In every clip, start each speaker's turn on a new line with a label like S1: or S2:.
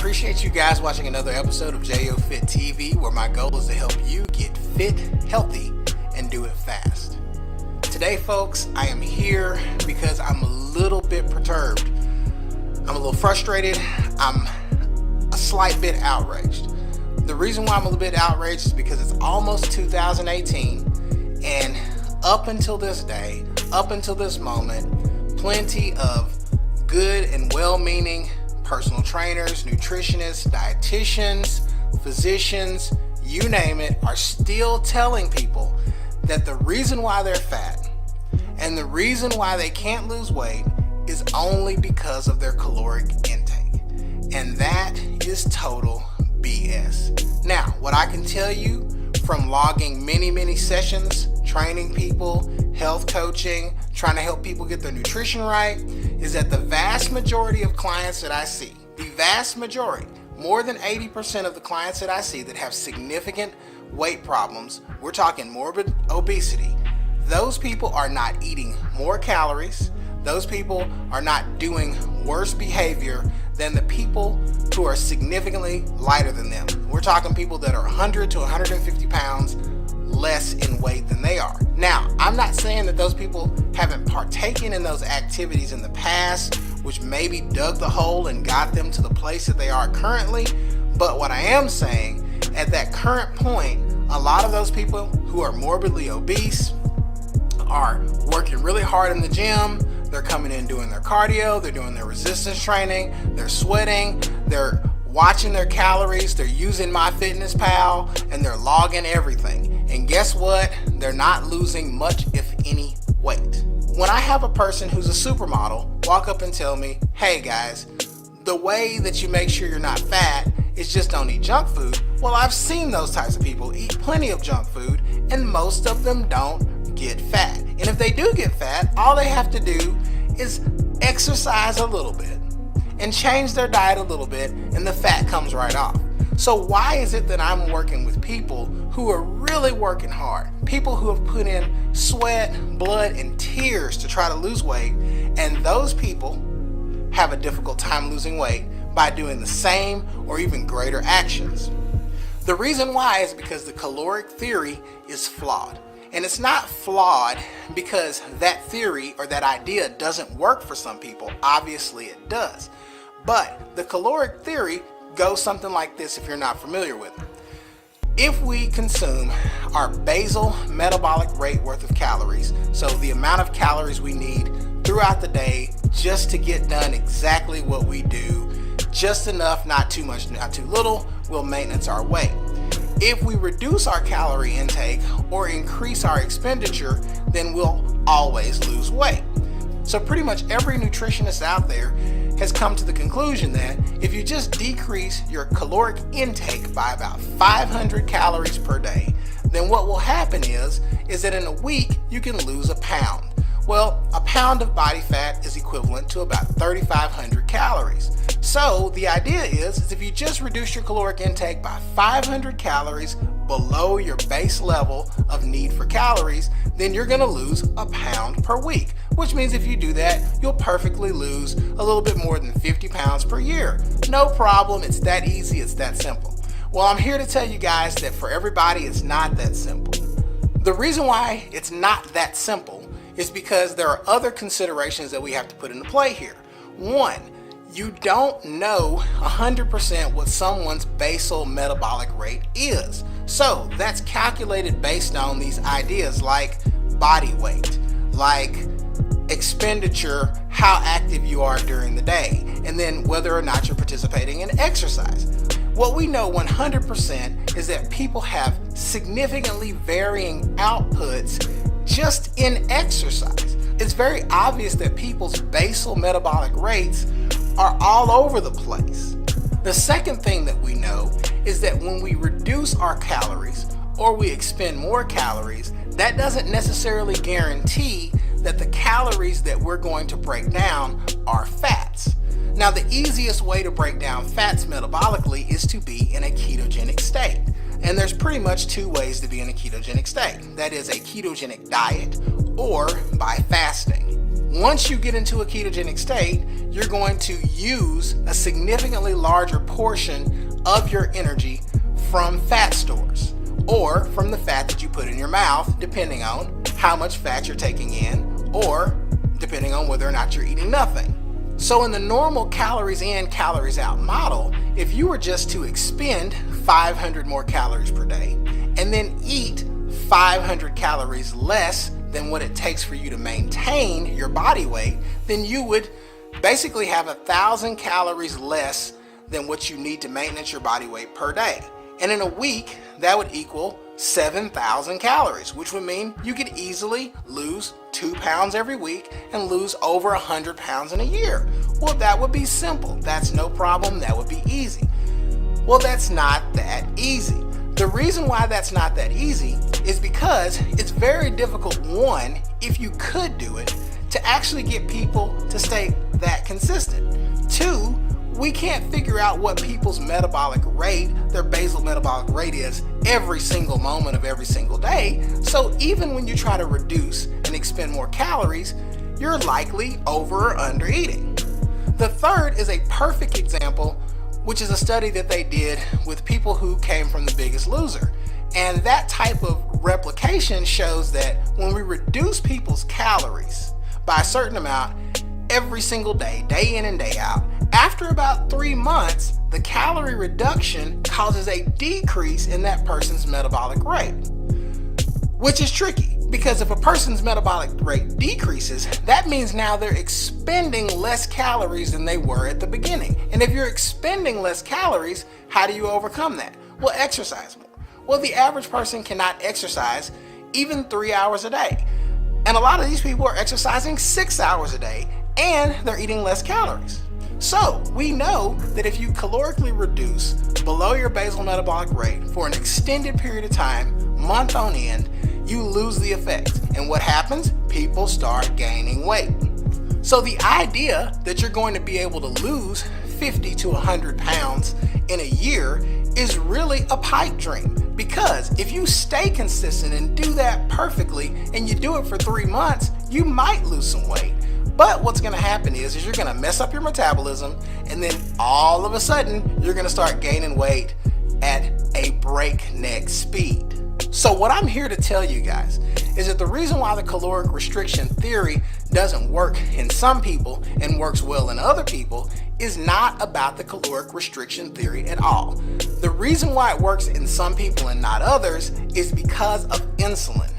S1: appreciate you guys watching another episode of JO Fit TV, where my goal is to help you get fit, healthy, and do it fast. Today, folks, I am here because I'm a little bit perturbed. I'm a little frustrated. I'm a slight bit outraged. The reason why I'm a little bit outraged is because it's almost 2018, and up until this day, up until this moment, plenty of good and well-meaning personal trainers, nutritionists, dietitians, physicians, you name it, are still telling people that the reason why they're fat and the reason why they can't lose weight is only because of their caloric intake. And that is total BS. Now, what I can tell you from logging many sessions, training people, health coaching, trying to help people get their nutrition right, is that the vast majority of clients that I see, the vast majority, more than 80% of the clients that I see that have significant weight problems, we're talking morbid obesity, those people are not eating more calories, those people are not doing worse behavior than the people who are significantly lighter than them. We're talking people that are 100 to 150 pounds less in weight than they are. Now, I'm not saying that those people haven't partaken in those activities in the past, which maybe dug the hole and got them to the place that they are currently. But what I am saying, at that current point, a lot of those people who are morbidly obese are working really hard in the gym. They're coming in doing their cardio, they're doing their resistance training, they're sweating, they're watching their calories, they're using MyFitnessPal, and they're logging everything. And guess what? They're not losing much, if any, weight. When I have a person who's a supermodel walk up and tell me, hey guys, the way that you make sure you're not fat is just don't eat junk food. Well, I've seen those types of people eat plenty of junk food, and most of them don't get fat. And if they do get fat, all they have to do is exercise a little bit and change their diet a little bit, and the fat comes right off. So why is it that I'm working with people who are really working hard, people who have put in sweat, blood, and tears to try to lose weight, and those people have a difficult time losing weight by doing the same or even greater actions? The reason why is because the caloric theory is flawed. And it's not flawed because that theory or that idea doesn't work for some people. Obviously it does. But the caloric theory goes something like this if you're not familiar with it. If we consume our basal metabolic rate worth of calories, so the amount of calories we need throughout the day just to get done exactly what we do, just enough, not too much, not too little, will maintenance our weight. If we reduce our calorie intake or increase our expenditure, then we'll always lose weight. So pretty much every nutritionist out there has come to the conclusion that if you just decrease your caloric intake by about 500 calories per day, then what will happen is that in a week you can lose a pound. Well, a pound of body fat is equivalent to about 3,500 calories. So the idea is if you just reduce your caloric intake by 500 calories below your base level of need for calories, then you're going to lose a pound per week, which means if you do that, you'll perfectly lose a little bit more than 50 pounds per year. No problem. It's that easy. It's that simple. Well, I'm here to tell you guys that for everybody, it's not that simple. The reason why it's not that simple is because there are other considerations that we have to put into play here. One, you don't know 100% what someone's basal metabolic rate is. So that's calculated based on these ideas like body weight, like expenditure, how active you are during the day, and then whether or not you're participating in exercise. What we know 100% is that people have significantly varying outputs just in exercise. It's very obvious that people's basal metabolic rates are all over the place. The second thing that we know is that when we reduce our calories or we expend more calories, that doesn't necessarily guarantee that the calories that we're going to break down are fats. Now, the easiest way to break down fats metabolically is to be in a ketogenic state. And there's pretty much two ways to be in a ketogenic state. That is a ketogenic diet or by fasting. Once you get into a ketogenic state, you're going to use a significantly larger portion of your energy from fat stores or from the fat that you put in your mouth, depending on how much fat you're taking in or depending on whether or not you're eating nothing. So in the normal calories in, calories out model, if you were just to expend 500 more calories per day and then eat 500 calories less than what it takes for you to maintain your body weight, then you would basically have 1,000 calories less than what you need to maintenance your body weight per day. And in a week, that would equal 7,000 calories, which would mean you could easily lose 2 pounds every week and lose over 100 pounds in a year. Well, that would be simple. That's no problem. That would be easy. Well, that's not that easy. The reason why that's not that easy is because it's very difficult, one, if you could do it, to actually get people to stay that consistent. Two, we can't figure out what people's metabolic rate, their basal metabolic rate is every single moment of every single day. So even when you try to reduce and expend more calories, you're likely over or under eating. The third is a perfect example, which is a study that they did with people who came from The Biggest Loser. And that type of replication shows that when we reduce people's calories by a certain amount every single day, day in and day out, after about 3 months, the calorie reduction causes a decrease in that person's metabolic rate, which is tricky because if a person's metabolic rate decreases, that means now they're expending less calories than they were at the beginning. And if you're expending less calories, how do you overcome that? Well, exercise more. Well, the average person cannot exercise even 3 hours a day. And a lot of these people are exercising 6 hours a day and they're eating less calories. So we know that if you calorically reduce below your basal metabolic rate for an extended period of time, month on end, you lose the effect. And what happens? People start gaining weight. So the idea that you're going to be able to lose 50 to 100 pounds in a year is really a pipe dream, because if you stay consistent and do that perfectly and you do it for 3 months, you might lose some weight. But what's going to happen is you're going to mess up your metabolism, and then all of a sudden you're going to start gaining weight at a breakneck speed. So what I'm here to tell you guys is that the reason why the caloric restriction theory doesn't work in some people and works well in other people is not about the caloric restriction theory at all. The reason why it works in some people and not others is because of insulin.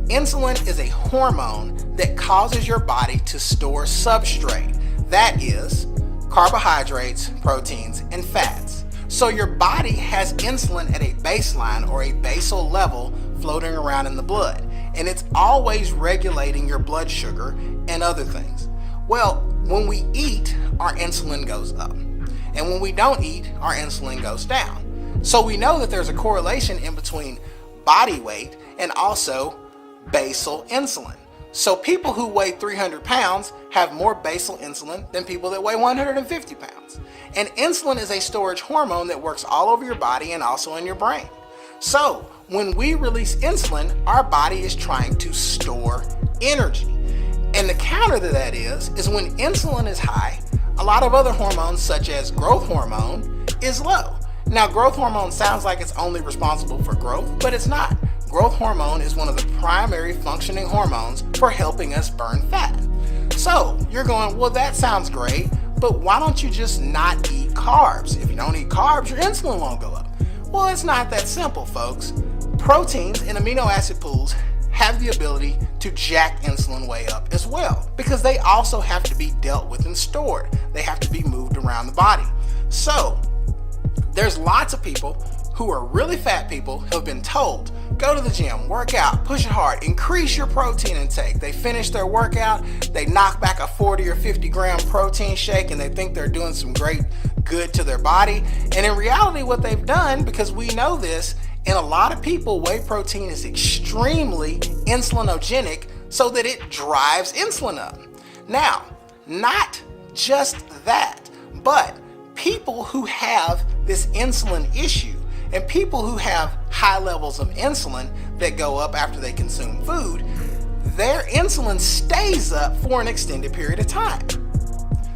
S1: Insulin is a hormone that causes your body to store substrate. That is carbohydrates, proteins, and fats. So your body has insulin at a baseline or a basal level floating around in the blood, and it's always regulating your blood sugar and other things. Well, when we eat, our insulin goes up, and when we don't eat, our insulin goes down. So we know that there's a correlation in between body weight and also basal insulin. So people who weigh 300 pounds have more basal insulin than people that weigh 150 pounds. And insulin is a storage hormone that works all over your body and also in your brain. So when we release insulin, our body is trying to store energy. And the counter to that is when insulin is high, a lot of other hormones such as growth hormone is low. Now, growth hormone sounds like it's only responsible for growth, but it's not. Growth hormone is one of the primary functioning hormones for helping us burn fat. So you're going, well, that sounds great, but why don't you just not eat carbs? If you don't eat carbs, your insulin won't go up. Well, it's not that simple, folks. Proteins and amino acid pools have the ability to jack insulin way up as well, because they also have to be dealt with and stored. They have to be moved around the body. So there's lots of people who are really fat people who have been told, go to the gym, work out, push it hard, increase your protein intake. They finish their workout, they knock back a 40 or 50 gram protein shake, and they think they're doing some great good to their body. And in reality, what they've done, because we know this, in a lot of people, whey protein is extremely insulinogenic so that it drives insulin up. Now, not just that, but people who have this insulin issue and people who have high levels of insulin that go up after they consume food, their insulin stays up for an extended period of time.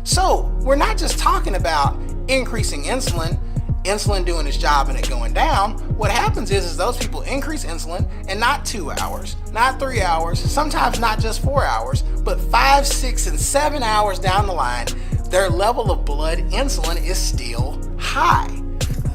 S1: So we're not just talking about increasing insulin doing its job and it going down. What happens is those people increase insulin, and not 2 hours, not 3 hours, sometimes not just 4 hours, but 5, 6, and 7 hours down the line, their level of blood insulin is still high.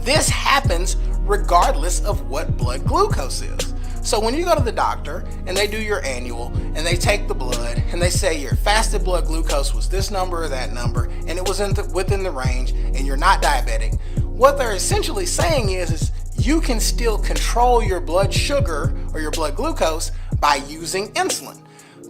S1: This happens regardless of what blood glucose is. So when you go to the doctor and they do your annual and they take the blood and they say your fasted blood glucose was this number or that number and it was within the range and you're not diabetic, what they're essentially saying is you can still control your blood sugar or your blood glucose by using insulin.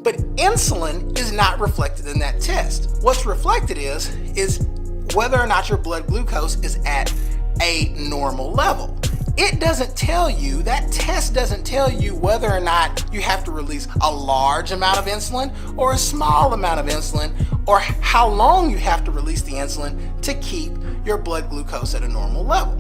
S1: But insulin is not reflected in that test. What's reflected is whether or not your blood glucose is at a normal level. It doesn't tell you, that test doesn't tell you whether or not you have to release a large amount of insulin or a small amount of insulin, or how long you have to release the insulin to keep your blood glucose at a normal level.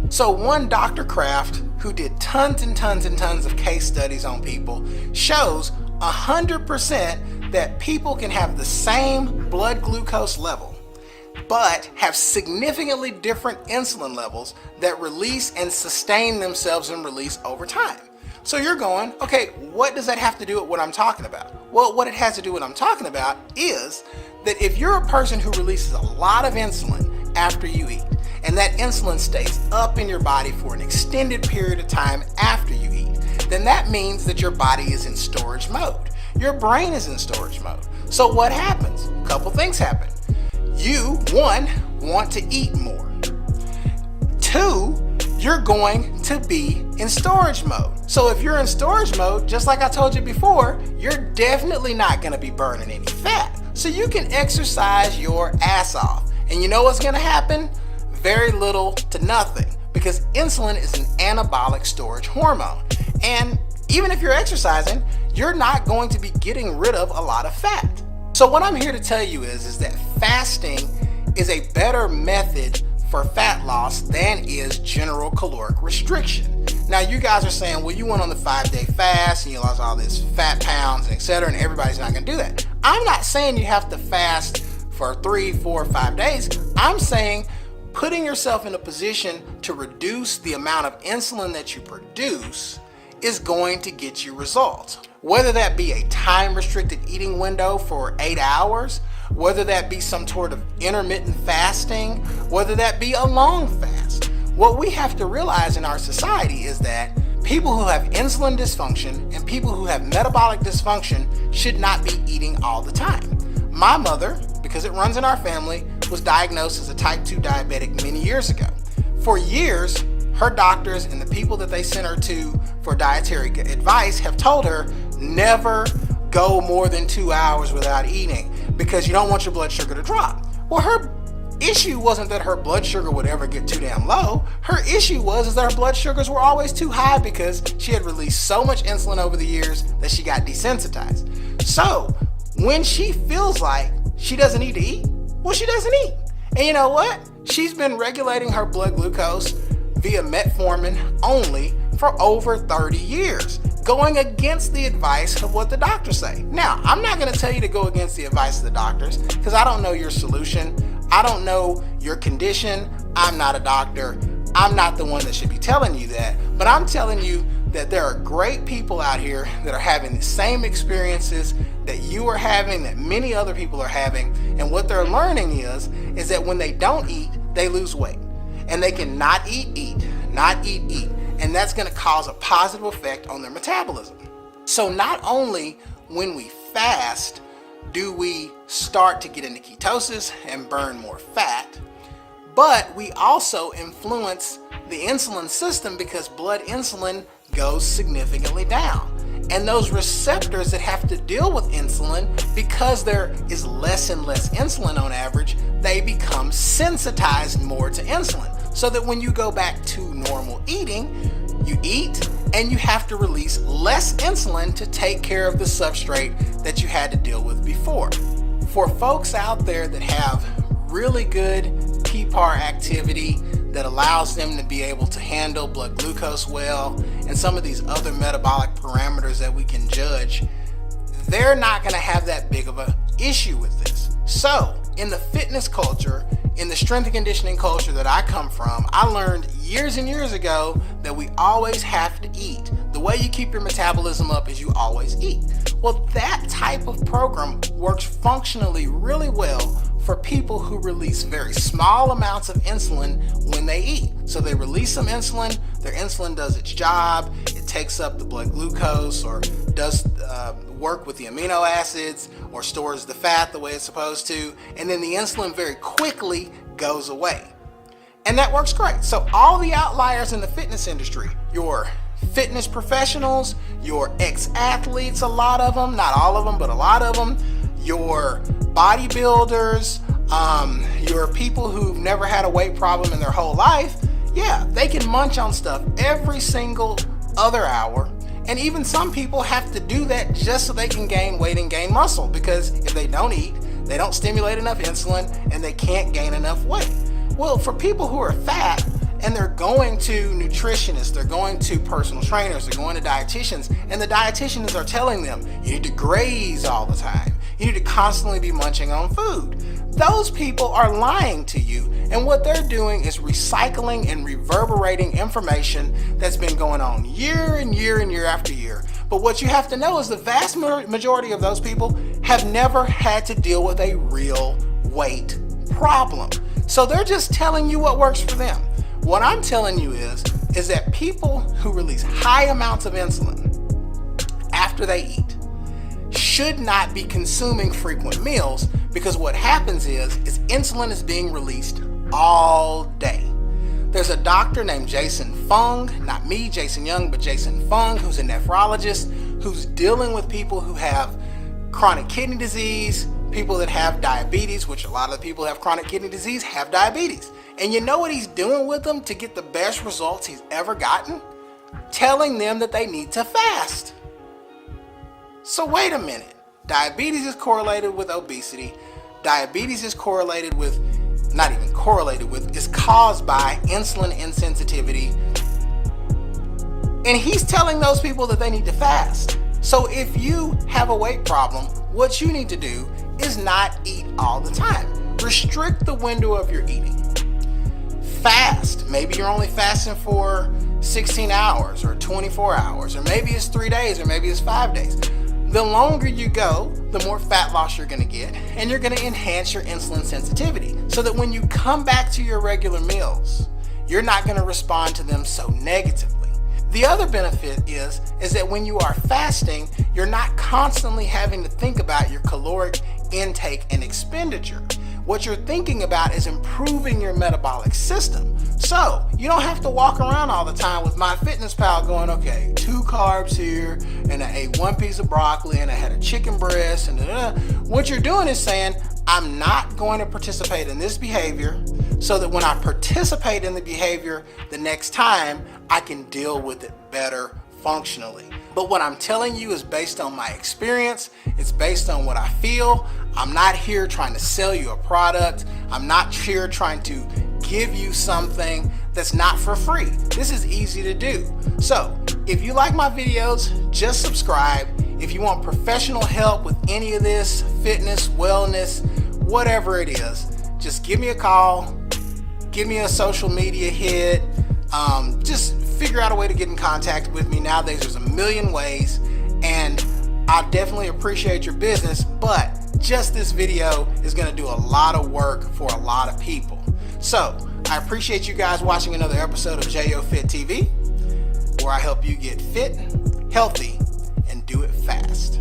S1: So one Dr. Kraft, who did tons and tons and tons of case studies on people, shows 100% that people can have the same blood glucose level but have significantly different insulin levels that release and sustain themselves and release over time. So you're going, okay, what does that have to do with what I'm talking about? Well, what it has to do with what I'm talking about is that if you're a person who releases a lot of insulin after you eat, and that insulin stays up in your body for an extended period of time after you eat, then that means that your body is in storage mode. Your brain is in storage mode. So what happens? A couple things happen. You, one, want to eat more. Two, you're going to be in storage mode. So if you're in storage mode, just like I told you before, you're definitely not going to be burning any fat. So you can exercise your ass off. And you know what's going to happen? Very little to nothing, because insulin is an anabolic storage hormone. And even if you're exercising, you're not going to be getting rid of a lot of fat. So what I'm here to tell you is that fasting is a better method for fat loss than is general caloric restriction. Now you guys are saying, well, you went on the 5-day fast and you lost all this fat pounds and etc. and everybody's not gonna do that. I'm not saying you have to fast for 3, 4, 5 days. I'm saying putting yourself in a position to reduce the amount of insulin that you produce is going to get you results. Whether that be a time-restricted eating window for 8 hours, whether that be some sort of intermittent fasting, whether that be a long fast. What we have to realize in our society is that people who have insulin dysfunction and people who have metabolic dysfunction should not be eating all the time. My mother, because it runs in our family, was diagnosed as a type 2 diabetic many years ago. For years, her doctors and the people that they sent her to for dietary advice have told her never go more than 2 hours without eating because you don't want your blood sugar to drop. Well, her issue wasn't that her blood sugar would ever get too damn low. Her issue was that her blood sugars were always too high because she had released so much insulin over the years that she got desensitized. So when she feels like she doesn't need to eat, well, she doesn't eat. And you know what? She's been regulating her blood glucose via metformin only for over 30 years, going against the advice of what the doctors say. Now, I'm not going to tell you to go against the advice of the doctors because I don't know your solution. I don't know your condition. I'm not a doctor. I'm not the one that should be telling you that. But I'm telling you that there are great people out here that are having the same experiences that you are having, that many other people are having. And what they're learning is that when they don't eat, they lose weight. And they can not eat, not eat. And that's going to cause a positive effect on their metabolism. So not only when we fast do we start to get into ketosis and burn more fat, but we also influence the insulin system because blood insulin goes significantly down. And those receptors that have to deal with insulin, because there is less and less insulin on average, they become sensitized more to insulin. So that when you go back to normal eating, you eat and you have to release less insulin to take care of the substrate that you had to deal with before. For folks out there that have really good PPAR activity that allows them to be able to handle blood glucose well and some of these other metabolic parameters that we can judge, they're not going to have that big of an issue with this. So in the fitness culture, in the strength and conditioning culture that I come from, I learned years and years ago that we always have to eat. The way you keep your metabolism up is you always eat. Well, that type of program works functionally really well for people who release very small amounts of insulin when they eat. So they release some insulin, their insulin does its job, it takes up the blood glucose or does work with the amino acids or stores the fat the way it's supposed to, and then the insulin very quickly goes away. And that works great. So all the outliers in the fitness industry, your fitness professionals, your ex-athletes, a lot of them, not all of them, but a lot of them, your bodybuilders, your people who've never had a weight problem in their whole life, yeah, they can munch on stuff every single other hour. And even some people have to do that just so they can gain weight and gain muscle, because if they don't eat, they don't stimulate enough insulin and they can't gain enough weight. Well, for people who are fat and they're going to nutritionists, they're going to personal trainers, they're going to dietitians, and the dietitians are telling them, you need to graze all the time. You need to constantly be munching on food. Those people are lying to you, and what they're doing is recycling and reverberating information that's been going on year and year and year after year. But what you have to know is the vast majority of those people have never had to deal with a real weight problem. So they're just telling you what works for them. What I'm telling you is that people who release high amounts of insulin after they eat should not be consuming frequent meals, because what happens is insulin is being released all day. There's a doctor named Jason Fung, not me, Jason Young, but Jason Fung, who's a nephrologist, who's dealing with people who have chronic kidney disease, people that have diabetes, which a lot of the people who have chronic kidney disease have diabetes. And you know what he's doing with them to get the best results he's ever gotten? Telling them that they need to fast. So wait a minute. Diabetes is correlated with obesity. Diabetes is correlated with, not even correlated with, is caused by insulin insensitivity. And he's telling those people that they need to fast. So if you have a weight problem, what you need to do is not eat all the time. Restrict the window of your eating. Fast. Maybe you're only fasting for 16 hours or 24 hours, or maybe it's 3 days, or maybe it's 5 days. The longer you go, the more fat loss you're going to get, and you're going to enhance your insulin sensitivity so that when you come back to your regular meals, you're not going to respond to them so negatively. The other benefit is that when you are fasting, you're not constantly having to think about your caloric intake and expenditure. What you're thinking about is improving your metabolic system. So you don't have to walk around all the time with MyFitnessPal going, okay, 2 carbs here, and I ate 1 piece of broccoli, and I had a chicken breast, and What you're doing is saying, I'm not going to participate in this behavior, so that when I participate in the behavior the next time, I can deal with it better functionally. But what I'm telling you is based on my experience. It's based on what I feel. I'm not here trying to sell you a product. I'm not here trying to give you something that's not for free. This is easy to do. So if you like my videos, just subscribe. If you want professional help with any of this, fitness, wellness, whatever it is, just give me a call, give me a social media hit, just figure out a way to get in contact with me. Nowadays there's a million ways, and I definitely appreciate your business, but just this video is going to do a lot of work for a lot of people. So I appreciate you guys watching another episode of JO Fit TV, where I help you get fit, healthy, and do it fast.